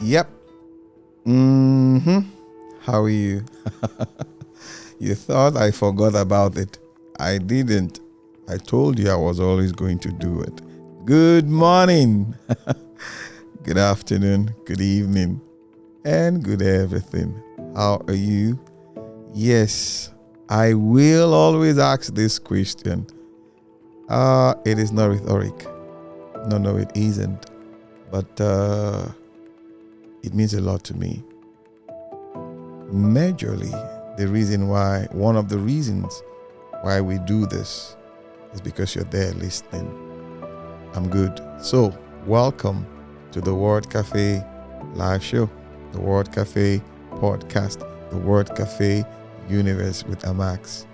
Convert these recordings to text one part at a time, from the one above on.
Yep. Mm-hmm. How are you? You thought I forgot about it. I didn't. I told you I was always going to do it. Good morning. Good afternoon. Good evening. And good everything. How are you? Yes, I will always ask this question. It is not rhetoric. No, it isn't. But it means a lot to me. Majorly, one of the reasons why we do this is because you're there listening. I'm good. So, welcome to the Word Cafe live show, the Word Cafe podcast, the Word Cafe universe with Amax.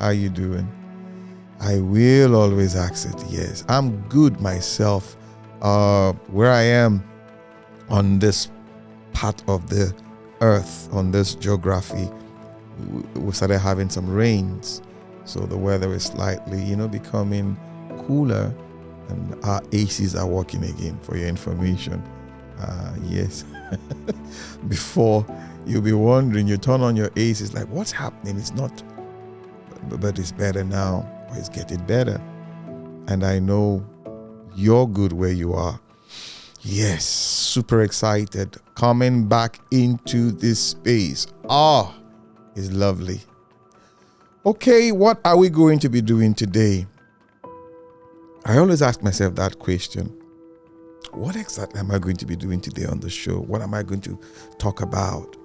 How you doing? I will always ask it. Yes, I'm good myself. Where I am on this part of the earth, on this geography, we started having some rains, so the weather is slightly becoming cooler, and our ACs are working again, for your information. Yes. Before, you'll be wondering, you turn on your AC, it's like, what's happening? It's not, but it's better now, or it's getting better. And I know you're good where you are. Yes, super excited. Coming back into this space. It's lovely. Okay, what are we going to be doing today? I always ask myself that question. What exactly am I going to be doing today on the show? What am I going to talk about?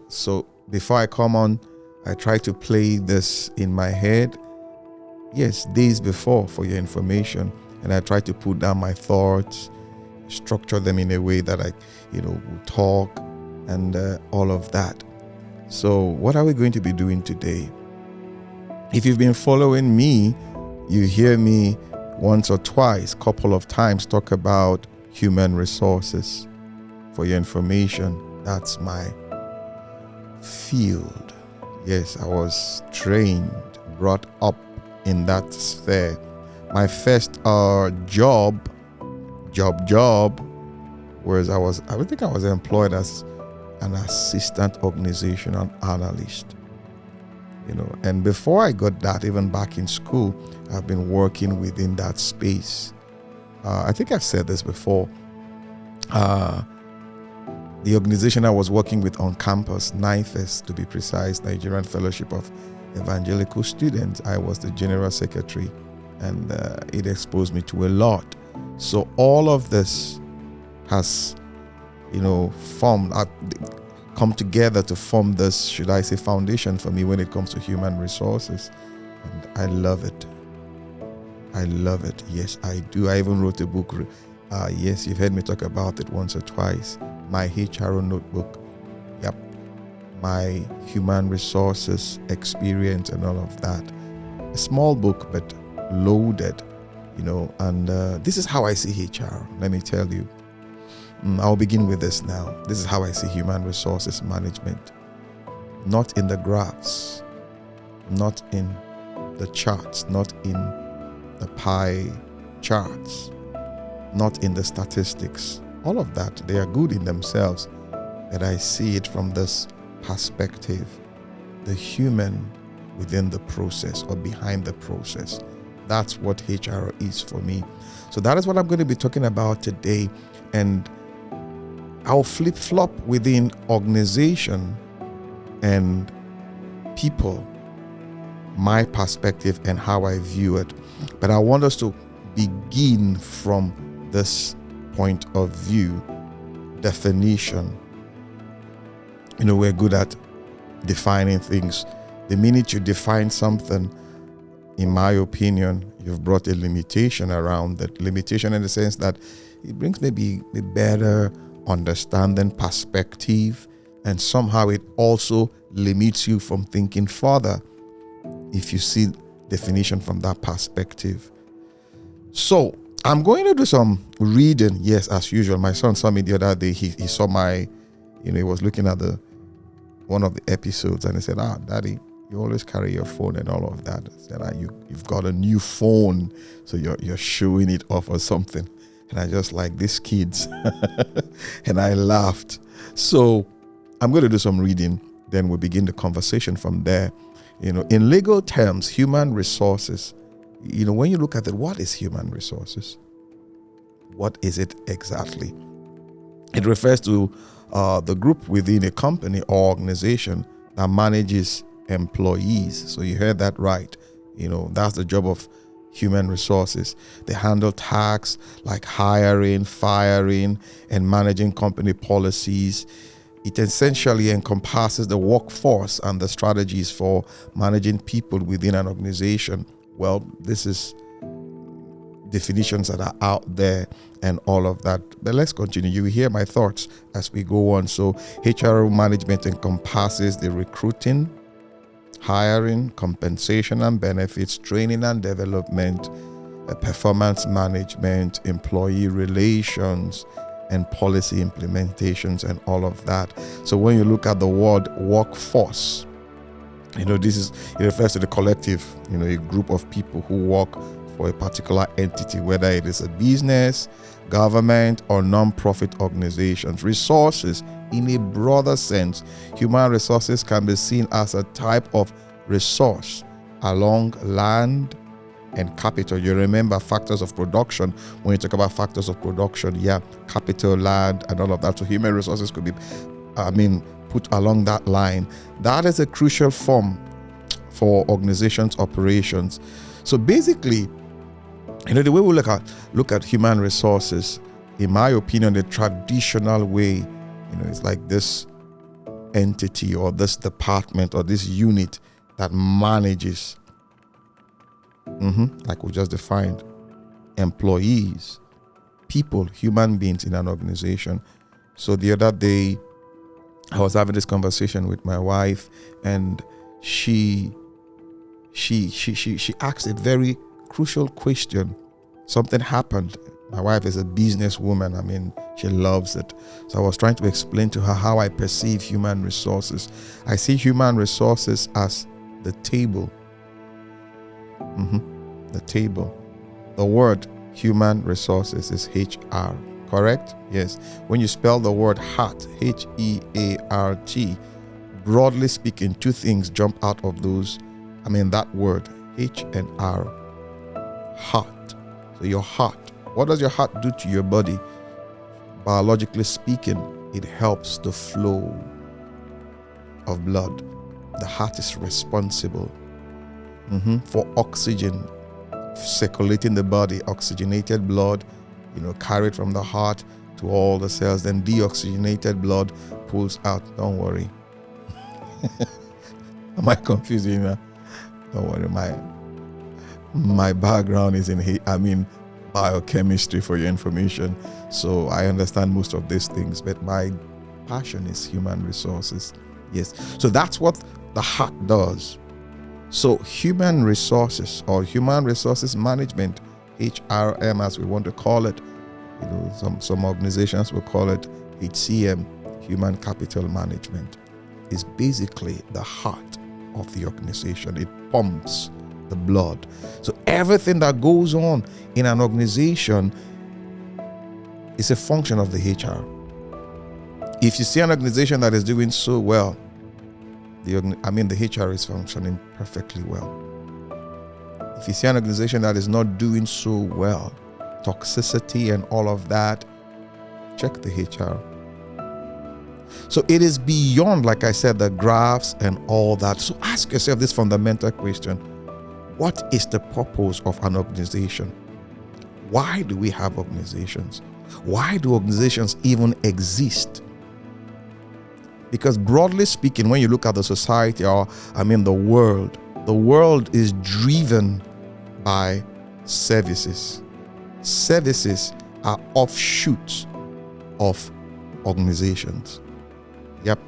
So before I come on, I try to play this in my head. Yes, days before, for your information. And I try to put down my thoughts, structure them in a way that I, will talk and all of that. So what are we going to be doing today? If you've been following me, you hear me once or twice, couple of times talk about human resources. For your information, that's my field. Yes, I was trained, brought up in that sphere. My first job was I think I was employed as an assistant organizational analyst. And before I got that, even back in school, I've been working within that space. I think I've said this before. The organization I was working with on campus, NIFES to be precise, Nigerian Fellowship of Evangelical Students, I was the general secretary, and it exposed me to a lot. So all of this has, come together to form this, should I say, foundation for me when it comes to human resources. And I love it. Yes, I do. I even wrote a book. Yes, you've heard me talk about it once or twice. My HRO notebook. Yep. My human resources experience and all of that. A small book, but loaded, and this is how I see HR. Let me tell you. I'll begin with this now. This is how I see human resources management. Not in the graphs, not in the charts, not in the pie charts, not in the statistics. All of that, they are good in themselves, but I see it from this perspective, the human within the process or behind the process. That's what HR is for me. So that is what I'm going to be talking about today. And I'll flip-flop within organization and people, my perspective and how I view it. But I want us to begin from this point of view, definition. We're good at defining things. The minute you define something, in my opinion, you've brought a limitation around that. Limitation in the sense that it brings maybe a better understanding, perspective, and somehow it also limits you from thinking further if you see definition from that perspective. So I'm going to do some reading. Yes, as usual. My son saw me the other day. He saw my, he was looking at one of the episodes, and he said, Daddy, you always carry your phone and all of that. I said, you've got a new phone, so you're showing it off or something. And I just like these kids. And I laughed. So I'm going to do some reading. Then we'll begin the conversation from there. In legal terms, human resources, when you look at it, what is human resources? What is it exactly? It refers to the group within a company or organization that manages employees. So you heard that right. That's the job of human resources. They handle tasks like hiring, firing, and managing company policies. It essentially encompasses the workforce and the strategies for managing people within an organization. Well, this is definitions that are out there and all of that. But let's continue. You will hear my thoughts as we go on. So HR management encompasses the recruiting, hiring, compensation and benefits, training and development, performance management, employee relations, and policy implementations and all of that. So when you look at the word workforce, it refers to the collective, a group of people who work for a particular entity, whether it is a business, government, or non-profit organizations. Resources, in a broader sense, human resources can be seen as a type of resource along land and capital. You remember factors of production. When you talk about factors of production, capital, land, and all of that. So human resources could be, put along that line. That is a crucial form for organizations' operations. So basically, the way we look at human resources, in my opinion, the traditional way, it's like this entity or this department or this unit that manages, like we just defined, employees, people, human beings in an organization. So the other day, I was having this conversation with my wife, and she asked a very crucial question. Something happened. My wife is a businesswoman. She loves it. So I was trying to explain to her how I perceive human resources. I see human resources as the table. The table. The word human resources is HR, correct? Yes. When you spell the word heart, H-E-A-R-T, broadly speaking, two things jump out of those. That word, H and R. Heart. So your heart. What does your heart do to your body? Biologically speaking, it helps the flow of blood. The heart is responsible for oxygen, circulating the body. Oxygenated blood, carried from the heart to all the cells. Then deoxygenated blood pulls out. Don't worry. Am I confusing you? Don't worry. My background is in biochemistry, for your information. So I understand most of these things, but my passion is human resources. Yes. So that's what the heart does. So human resources or human resources management, HRM as we want to call it, some organizations will call it HCM, human capital management, is basically the heart of the organization. It pumps the blood. So everything that goes on in an organization is a function of the HR. If you see an organization that is doing so well, the HR is functioning perfectly well. If you see an organization that is not doing so well, toxicity and all of that, check the HR. So it is beyond, like I said, the graphs and all that. So ask yourself this fundamental question. What is the purpose of an organization? Why do we have organizations? Why do organizations even exist? Because broadly speaking, when you look at the society or the world is driven by services. Services are offshoots of organizations. Yep.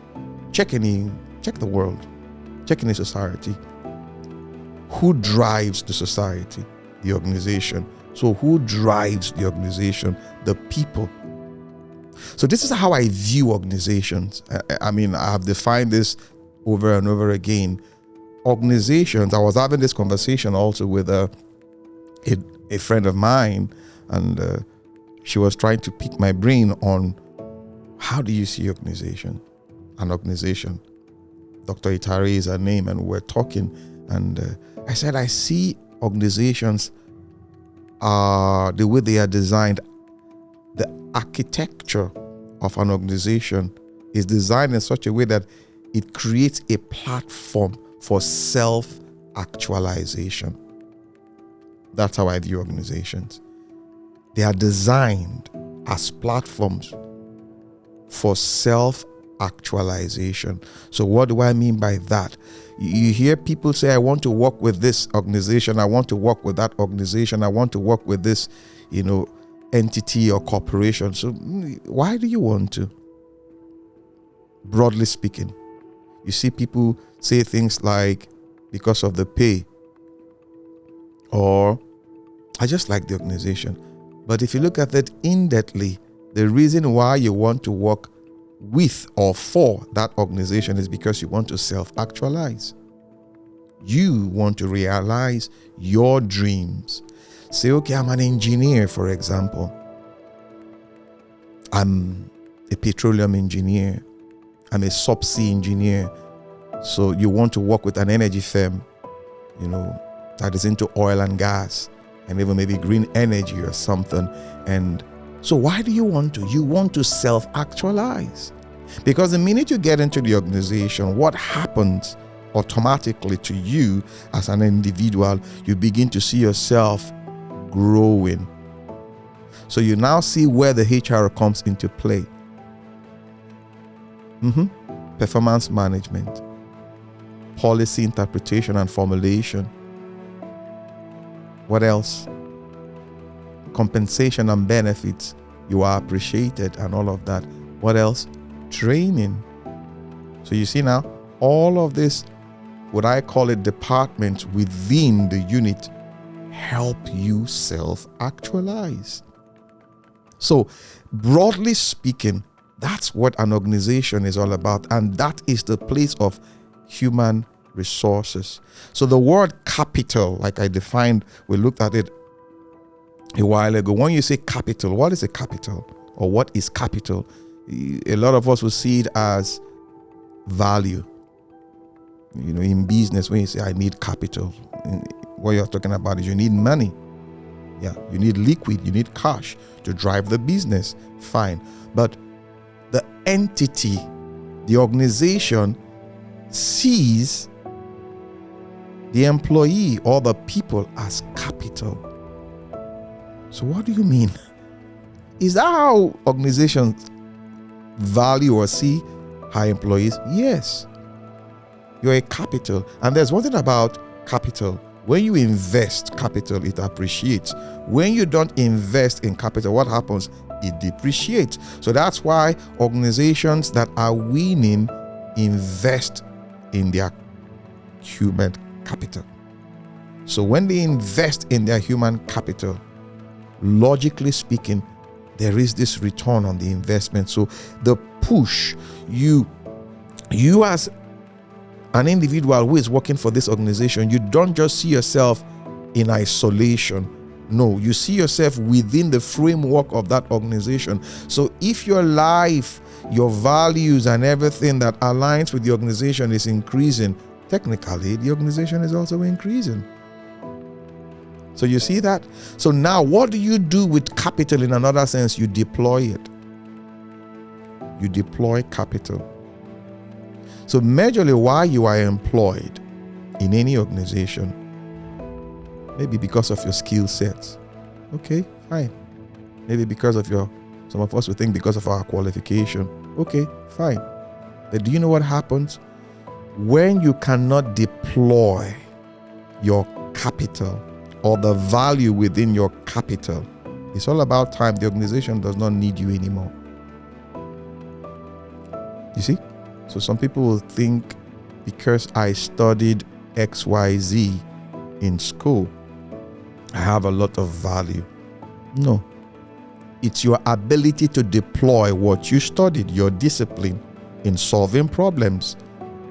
Check the world. Check any society. Who drives the society? The organization. So who drives the organization? The people. So this is how I view organizations. I have defined this over and over again. Organizations, I was having this conversation also with a friend of mine, and she was trying to pick my brain on how do you see an organization. Dr. Itari is her name, and we're talking, and I said, I see organizations the way they are designed. The architecture of an organization is designed in such a way that it creates a platform for self-actualization. That's how I view organizations. They are designed as platforms for self-actualization. So what do I mean by that? You hear people say, I want to work with this organization, I want to work with that organization, I want to work with this, entity or corporation. So why do you want to? Broadly speaking, you see people say things like, because of the pay, or I just like the organization. But if you look at it in-depthly, the reason why you want to work with or for that organization is because you want to self-actualize. You want to realize your dreams. Say, okay, I'm an engineer, for example. I'm a petroleum engineer. I'm a subsea engineer. So you want to work with an energy firm, that is into oil and gas, and even maybe green energy or something. And so why do you want to? You want to self-actualize. Because the minute you get into the organization, what happens automatically to you as an individual, you begin to see yourself growing. So you now see where the HR comes into play. Performance management, policy interpretation and formulation. What else? Compensation and benefits. You are appreciated and all of that. What else? Training. So you see now, all of this, what I call it, departments within the unit, help you self-actualize. So broadly speaking, that's what an organization is all about, and that is the place of human resources. So the word capital, like I defined, we looked at it a while ago. When you say capital, what is a capital, or what is capital? A lot of us will see it as value. In business, when you say I need capital, what you're talking about is you need money. Yeah, you need liquid, you need cash to drive the business. Fine. But the entity, the organization, sees the employee or the people as capital. So what do you mean? Is that how organizations value or see her employees? Yes. You're a capital. And there's one thing about capital. When you invest capital, it appreciates. When you don't invest in capital, what happens? It depreciates. So that's why organizations that are winning invest in their human capital. So when they invest in their human capital, logically speaking, there is this return on the investment. So the push, you as an individual who is working for this organization, you don't just see yourself in isolation. No, you see yourself within the framework of that organization. So if your life, your values, and everything that aligns with the organization is increasing, technically the organization is also increasing. So you see that? So now what do you do with capital? In another sense, you deploy it. You deploy capital. So majorly why you are employed in any organization, maybe because of your skill sets. Okay, fine. Maybe because of some of us would think because of our qualification. Okay, fine. But do you know what happens? When you cannot deploy your capital or the value within your capital, it's all about time. The organization does not need you anymore. You see? So some people will think because I studied XYZ in school, I have a lot of value. No. It's your ability to deploy what you studied, your discipline in solving problems.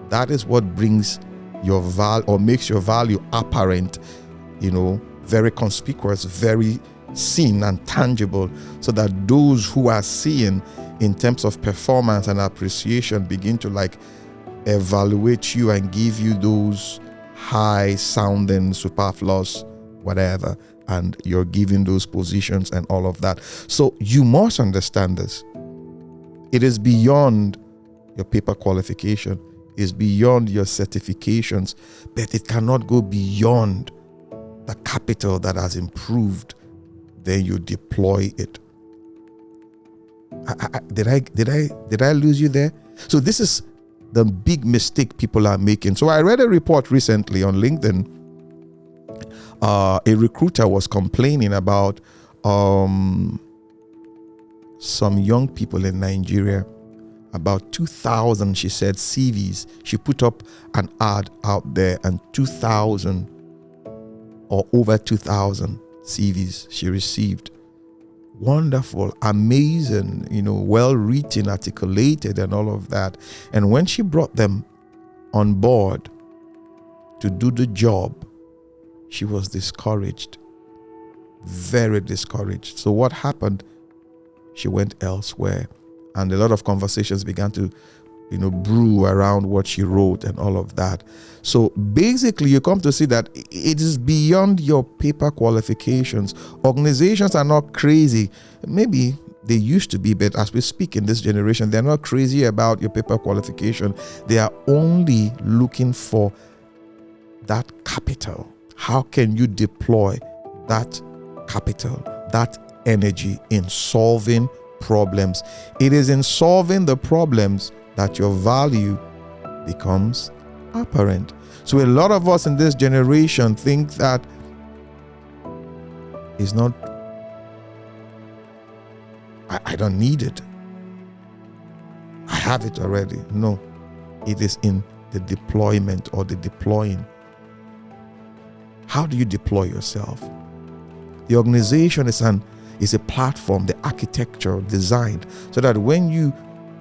That is what brings your value or makes your value apparent, very conspicuous, very seen and tangible, so that those who are seeing in terms of performance and appreciation begin to like evaluate you and give you those high sounding superfluous whatever, and you're given those positions and all of that. So you must understand this. It is beyond your paper qualification, is beyond your certifications, but it cannot go beyond the capital that has improved. Then you deploy it. Did I lose you there? So this is the big mistake people are making. So I read a report recently on LinkedIn. A recruiter was complaining about some young people in Nigeria, about 2,000, she said, CVs. She put up an ad out there, and 2,000 or over 2,000 CVs she received. Wonderful, amazing, well written, articulated, and all of that. And when she brought them on board to do the job, she was discouraged, very discouraged. So what happened? She went elsewhere, and a lot of conversations began to brew around what she wrote and all of that. So basically, you come to see that it is beyond your paper qualifications. Organizations are not crazy. Maybe they used to be, but as we speak in this generation, they're not crazy about your paper qualification. They are only looking for that capital. How can you deploy that capital, that energy in solving problems? It is in solving the problems that your value becomes apparent. So a lot of us in this generation think that it's not, I don't need it, I have it already. No, it is in the deployment or the deploying. How do you deploy yourself? The organization is a platform, the architecture designed so that when you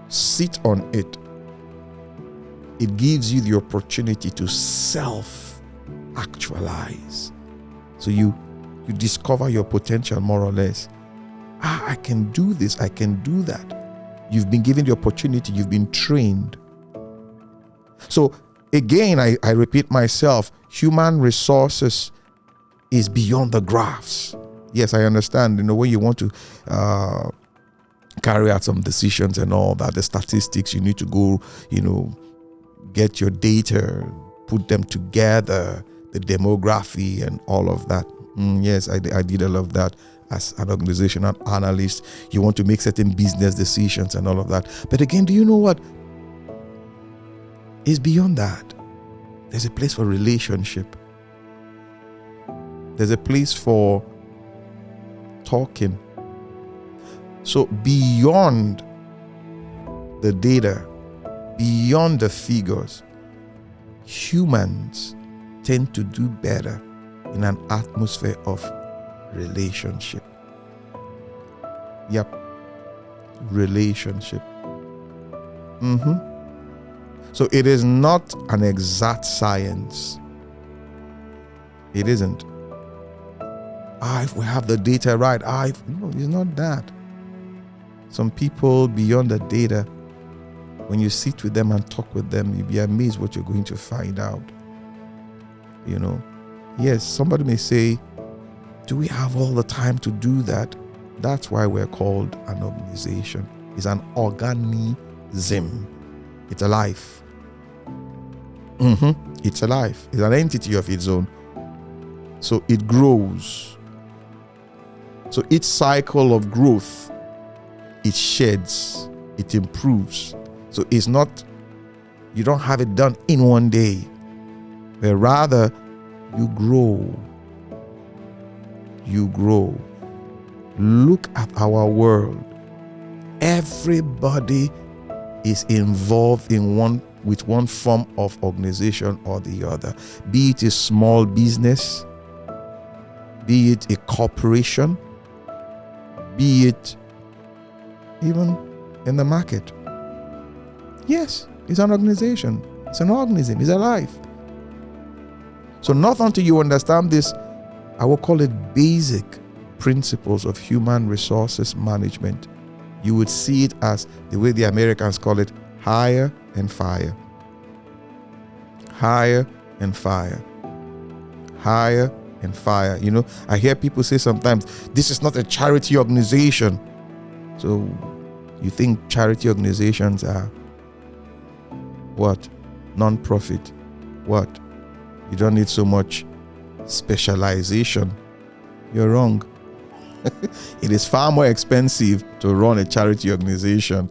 sit on it, it gives you the opportunity to self-actualize. So you discover your potential more or less. I can do this, I can do that. You've been given the opportunity, you've been trained. So again, I repeat myself, human resources is beyond the graphs. Yes, I understand, when you want to carry out some decisions and all that, the statistics, you need to go, get your data, put them together, the demography and all of that. Yes, I did all of that as an organizational analyst. You want to make certain business decisions and all of that. But again, do you know what? It's beyond that. There's a place for relationship. There's a place for talking. So beyond the data, beyond the figures, humans tend to do better in an atmosphere of relationship. Yep. Relationship. So it is not an exact science. It isn't. If we have the data right, no, it's not that. Some people beyond the data, when you sit with them and talk with them, you'll be amazed what you're going to find out. Yes, somebody may say, do we have all the time to do that? That's why we're called an organization. It's an organism. It's alive. It's alive. It's an entity of its own. So it grows. So each cycle of growth, it sheds, it improves. So it's not, you don't have it done in one day, but rather you grow. You grow. Look at our world. Everybody is involved with one form of organization or the other. Be it a small business, be it a corporation, be it even in the market. Yes, it's an organization. It's an organism. It's alive. So not until you understand this, I will call it basic principles of human resources management, you would see it as the way the Americans call it, hire and fire. Hire and fire. Hire and fire. You know, I hear people say sometimes, this is not a charity organization. So you think charity organizations are what? Non-profit. What? You don't need so much specialization. You're wrong. It is far more expensive to run a charity organization,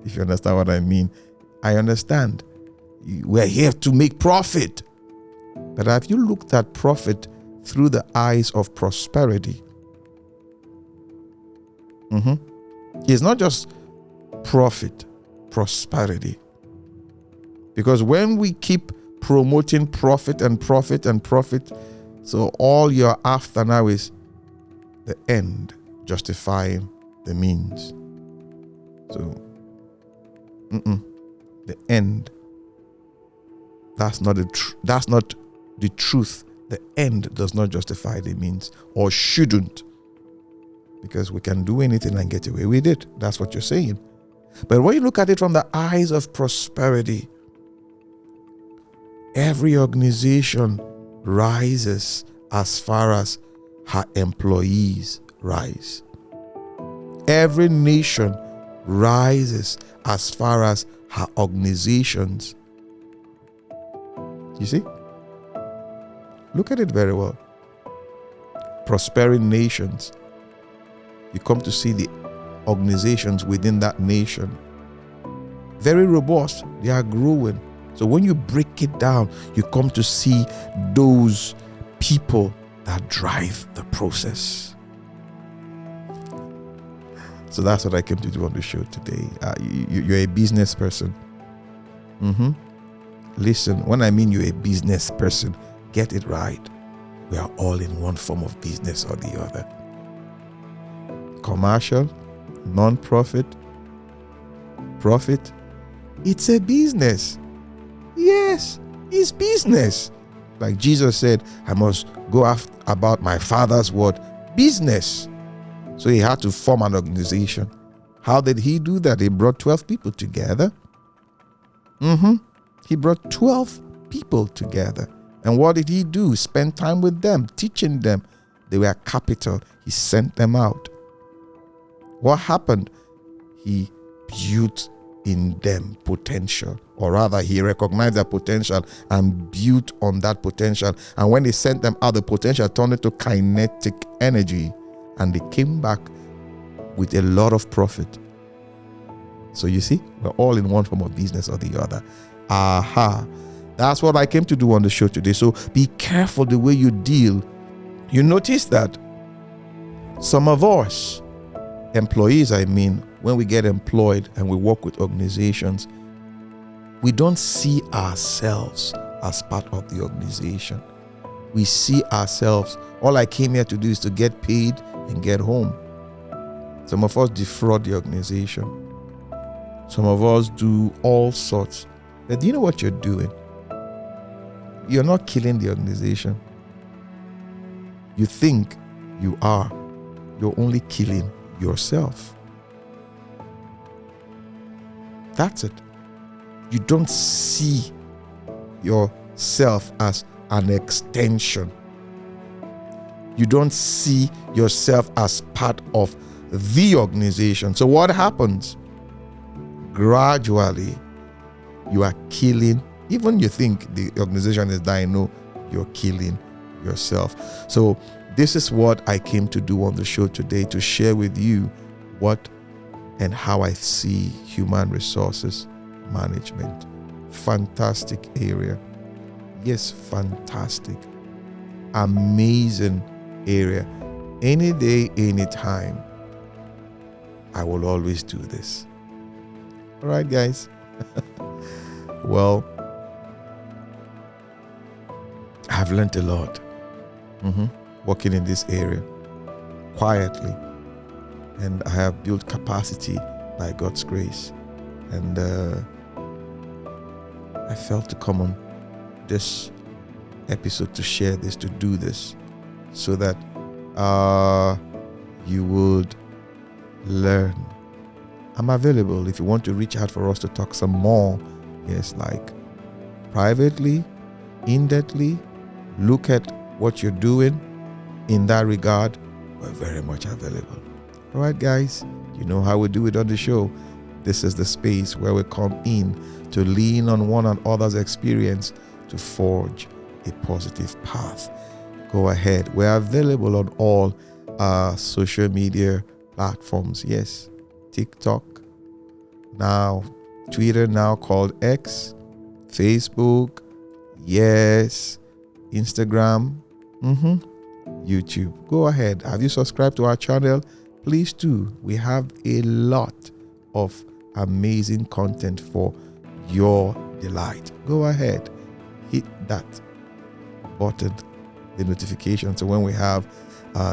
if you understand what I mean. I understand. We're here to make profit. But have you looked at profit through the eyes of prosperity? It's not just profit, prosperity. Because when we keep promoting profit and profit and profit, so all you're after now is the end justifying the means. So, the end. That's not the truth. The end does not justify the means, or shouldn't, because we can do anything and get away with it. That's what you're saying. But when you look at it from the eyes of prosperity, every organization rises as far as her employees rise. Every nation rises as far as her organizations. You see? Look at it very well. Prospering nations, you come to see the organizations within that nation. Very robust. They are growing. So when you break it down, you come to see those people that drive the process. So that's what I came to do on the show today. You're a business person. Listen, when I mean you're a business person, get it right. We are all in one form of business or the other. Commercial, non-profit, profit. It's a business. Yes, it's business. Like Jesus said, I must go about my Father's word, business. So he had to form an organization. How did he do that? He brought 12 people together. He brought 12 people together. And what did he do? Spend time with them, teaching them. They were capital. He sent them out. What happened? He built in them potential, or rather he recognized their potential and built on that potential. And when he sent them out, the potential turned into kinetic energy, and they came back with a lot of profit. So you see, we're all in one form of business or the other. That's what I came to do on the show today. So be careful the way you deal. You notice that some of us, employees, when we get employed and we work with organizations, we don't see ourselves as part of the organization. We see ourselves, all I came here to do is to get paid and get home. Some of us defraud the organization. Some of us do all sorts. But do you know what you're doing? You're not killing the organization. You think you are. You're only killing yourself. That's it. You don't see yourself as an extension. You don't see yourself as part of the organization. So what happens? Gradually, you are killing. Even you think the organization is dying, no, you're killing yourself. So this is what I came to do on the show today, to share with you what and how I see human resources management. Fantastic area. Yes, fantastic. Amazing area. Any day, any time, I will always do this. All right, guys. Well, I've learned a lot working in this area quietly, and I have built capacity by God's grace. And I felt to come on this episode to share this, to do this, so that you would learn. I'm available if you want to reach out for us to talk some more. Yes, like privately, in-depthly, look at what you're doing. In that regard, we're very much available. All right, guys, you know how we do it on the show. This is the space where we come in to lean on one another's experience to forge a positive path. Go ahead. We're available on all social media platforms. Yes, TikTok, now Twitter, now called X, Facebook, yes, Instagram, YouTube. Go ahead. Have you subscribed to our channel? Please do. We have a lot of amazing content for your delight. Go ahead. Hit that button, the notification, so when we have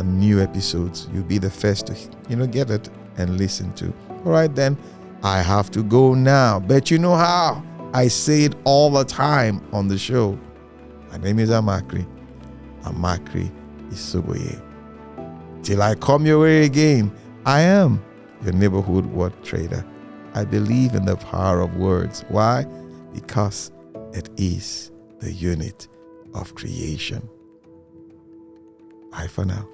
new episodes, you'll be the first to get it and listen to. All right, then I have to go now, but you know how I say it all the time on the show. My name is Amachree Isoboye. Till I come your way again, I am your neighborhood word trader. I believe in the power of words. Why? Because it is the unit of creation. Bye for now.